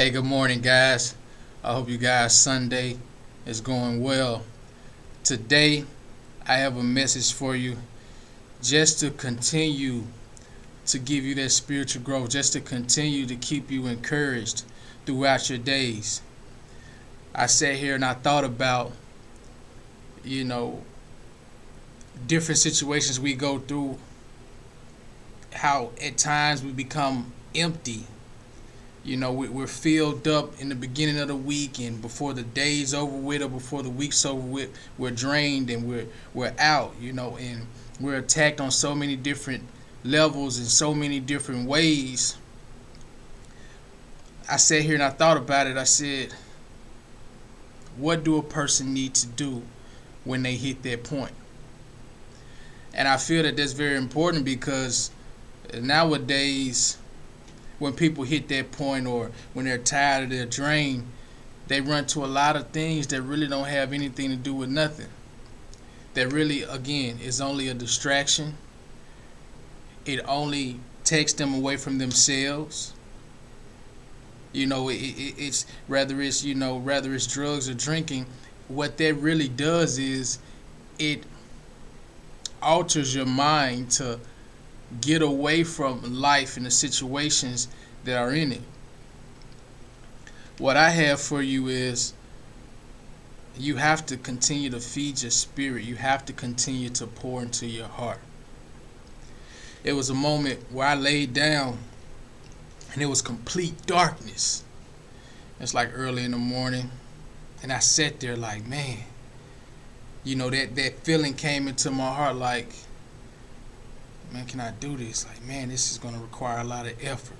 Hey, good morning, guys. I hope you guys' Sunday is going well. Today, I have a message for you just to continue to give you that spiritual growth, just to continue to keep you encouraged throughout your days. I sat here and I thought about, you know, different situations we go through, how at times we become empty. We're filled up in the beginning of the week, and before the day's over with or before the week's over with, we're drained and we're out, and we're attacked on so many different levels in so many different ways. I sat here and I thought about it. I said, what do a person need to do when they hit that point? And I feel that that's very important because nowadays, when people hit that point or when they're tired or they're drained, they run to a lot of things that really don't have anything to do with nothing. That really, again, is only a distraction. It only takes them away from themselves. It's whether it's drugs or drinking. What that really does is it alters your mind to get away from life and the situations that are in it. What I have for you is you have to continue to feed your spirit. You have to continue to pour into your heart. It was a moment where I laid down and it was complete darkness. It's like early in the morning, and I sat there like, man, that feeling came into my heart like, man, can I do this? Like, man, this is going to require a lot of effort.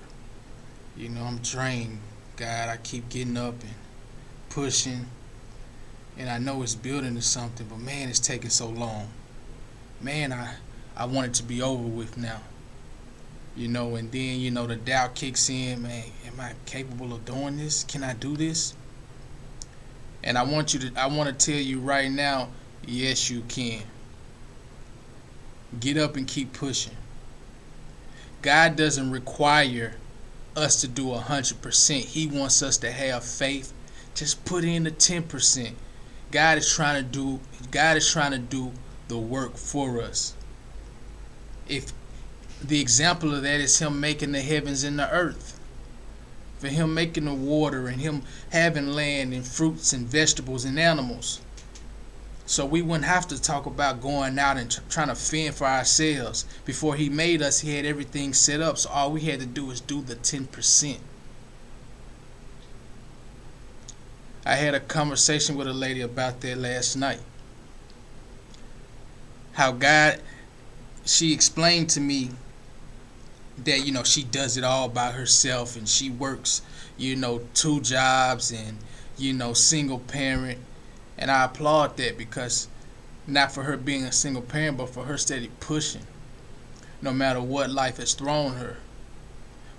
I'm drained, God. I keep getting up and pushing, and I know it's building to something, but man, it's taking so long. Man, I want it to be over with now. And then, the doubt kicks in, man, am I capable of doing this? Can I do this? And I want to tell you right now, yes, you can. Get up and keep pushing. God doesn't require us to do 100%. He wants us to have faith. Just put in the 10%. God is trying to do the work for us. If the example of that is Him making the heavens and the earth, for Him making the water and Him having land and fruits and vegetables and animals. So we wouldn't have to talk about going out and trying to fend for ourselves. Before He made us, He had everything set up. So all we had to do is do the 10%. I had a conversation with a lady about that last night. How God, she explained to me that, she does it all by herself and she works, 2 jobs and, single parent. And I applaud that because not for her being a single parent, but for her steady pushing, no matter what life has thrown her.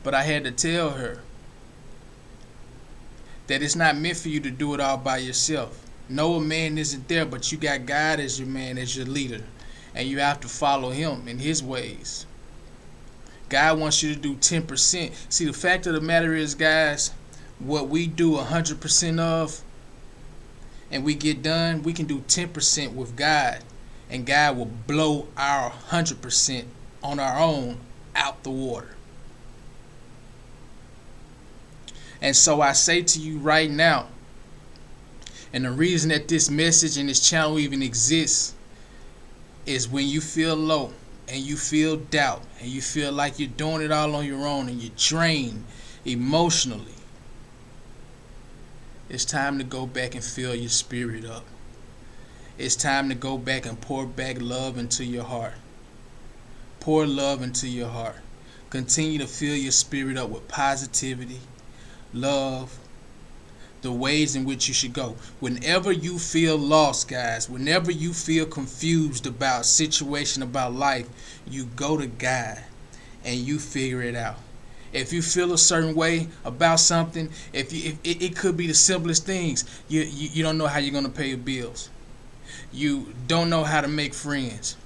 But I had to tell her that it's not meant for you to do it all by yourself. No, a man isn't there, but you got God as your man, as your leader. And you have to follow Him in His ways. God wants you to do 10%. See, the fact of the matter is, guys, what we do 100% of, and we get done, we can do 10% with God, and God will blow our 100% on our own out the water. And so I say to you right now, and the reason that this message and this channel even exists is when you feel low and you feel doubt and you feel like you're doing it all on your own and you're drained emotionally. It's time to go back and fill your spirit up. It's time to go back and pour back love into your heart. Pour love into your heart. Continue to fill your spirit up with positivity, love, the ways in which you should go. Whenever you feel lost, guys, whenever you feel confused about situation, about life, you go to God and you figure it out. If you feel a certain way about something, if it could be the simplest things. You don't know how you're going to pay your bills. You don't know how to make friends.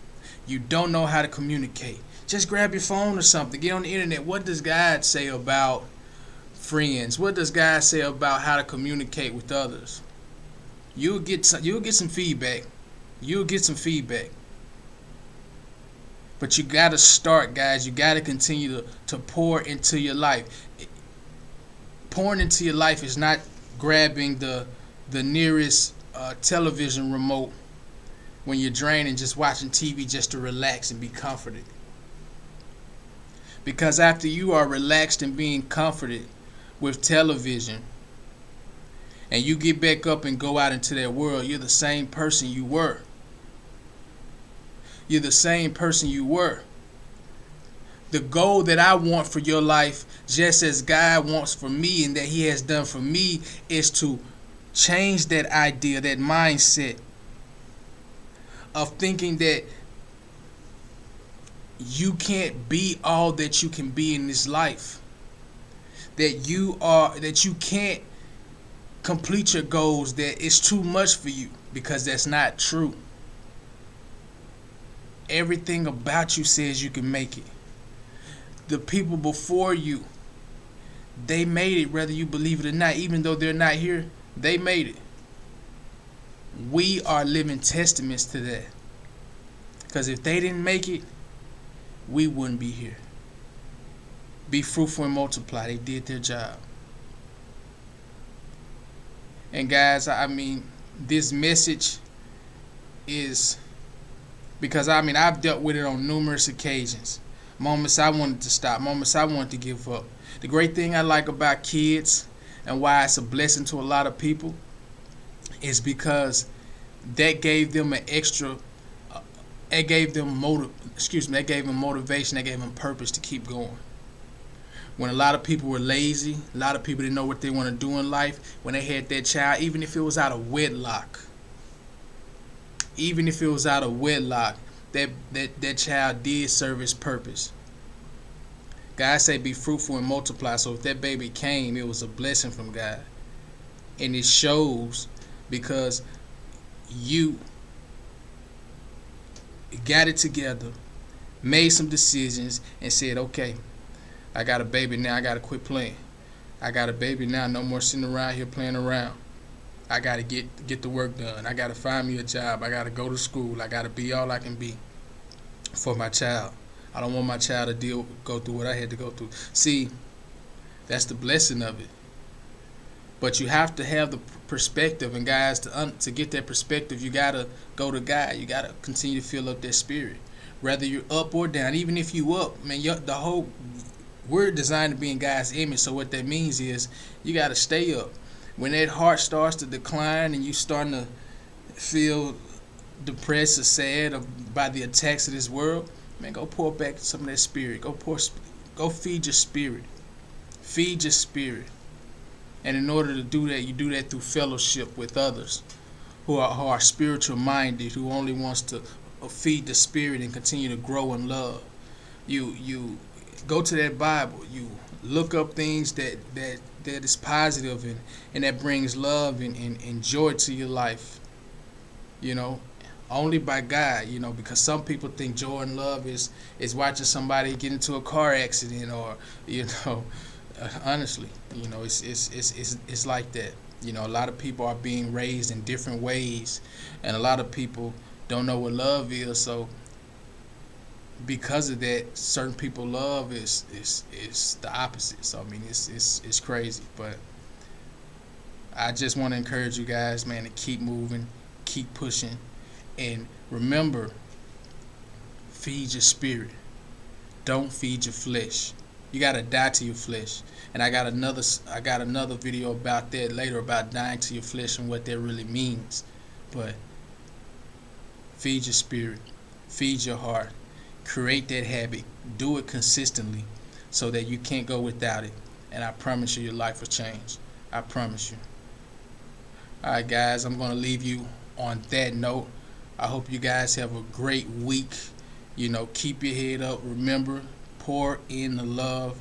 You don't know how to communicate. Just grab your phone or something. Get on the internet. What does God say about friends? What does God say about how to communicate with others? You'll get some feedback. You'll get some feedback. But you got to start, guys. You got to continue to pour into your life. Pouring into your life is not grabbing the nearest television remote when you're drained and just watching TV just to relax and be comforted. Because after you are relaxed and being comforted with television, and you get back up and go out into that world, you're the same person you were. You're the same person you were. The goal that I want for your life, just as God wants for me and that He has done for me, is to change that idea, that mindset of thinking that you can't be all that you can be in this life. That you can't complete your goals, that it's too much for you, because that's not true. Everything about you says you can make it. The people before you, they made it, whether you believe it or not. Even though they're not here, they made it. We are living testaments to that. Because if they didn't make it, we wouldn't be here. Be fruitful and multiply. They did their job. And guys, I mean, this message is because I've dealt with it on numerous occasions. Moments I wanted to stop, moments I wanted to give up. The great thing I like about kids and why it's a blessing to a lot of people is because that gave them an extra, it gave them motivation, that gave them purpose to keep going. When a lot of people were lazy, a lot of people didn't know what they want to do in life, when they had that child, even if it was out of wedlock, that child did serve its purpose. God say be fruitful and multiply. So if that baby came, it was a blessing from God. And it shows because you got it together, made some decisions, and said, okay, I got a baby now, I got to quit playing. I got a baby now, no more sitting around here playing around. I got to get the work done. I got to find me a job. I got to go to school. I got to be all I can be for my child. I don't want my child to go through what I had to go through. See, that's the blessing of it. But you have to have the perspective, and guys, to get that perspective, you got to go to God. You got to continue to fill up that spirit. Whether you're up or down, even if you up, man, we're designed to be in God's image. So what that means is you got to stay up. When that heart starts to decline and you starting to feel depressed or sad by the attacks of this world, man, go pour back some of that spirit. Go feed your spirit. Feed your spirit. And in order to do that, you do that through fellowship with others who are spiritual minded, who only wants to feed the spirit and continue to grow in love. You go to that Bible. You look up things that is positive and that brings love and joy to your life. Only by God, because some people think joy and love is watching somebody get into a car accident or, honestly, it's like that. A lot of people are being raised in different ways, and a lot of people don't know what love is. So because of that, certain people love is the opposite. So it's crazy. But I just want to encourage you guys, man, to keep moving, keep pushing, and remember, feed your spirit. Don't feed your flesh. You gotta die to your flesh. And I got another video about that later, about dying to your flesh and what that really means. But feed your spirit, feed your heart, create that habit, do it consistently so that you can't go without it. And I promise you, your life will change. I promise you. Alright guys, I'm gonna leave you on that note. I hope you guys have a great week. Keep your head up. Remember, pour in the love,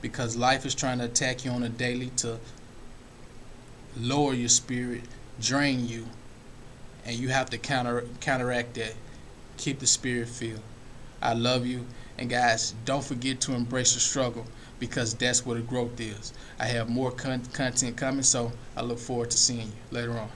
because life is trying to attack you on a daily to lower your spirit, drain you, and you have to counteract that. Keep the spirit filled. I love you, and guys, don't forget to embrace the struggle, because that's where the growth is. I have more content coming, so I look forward to seeing you later on.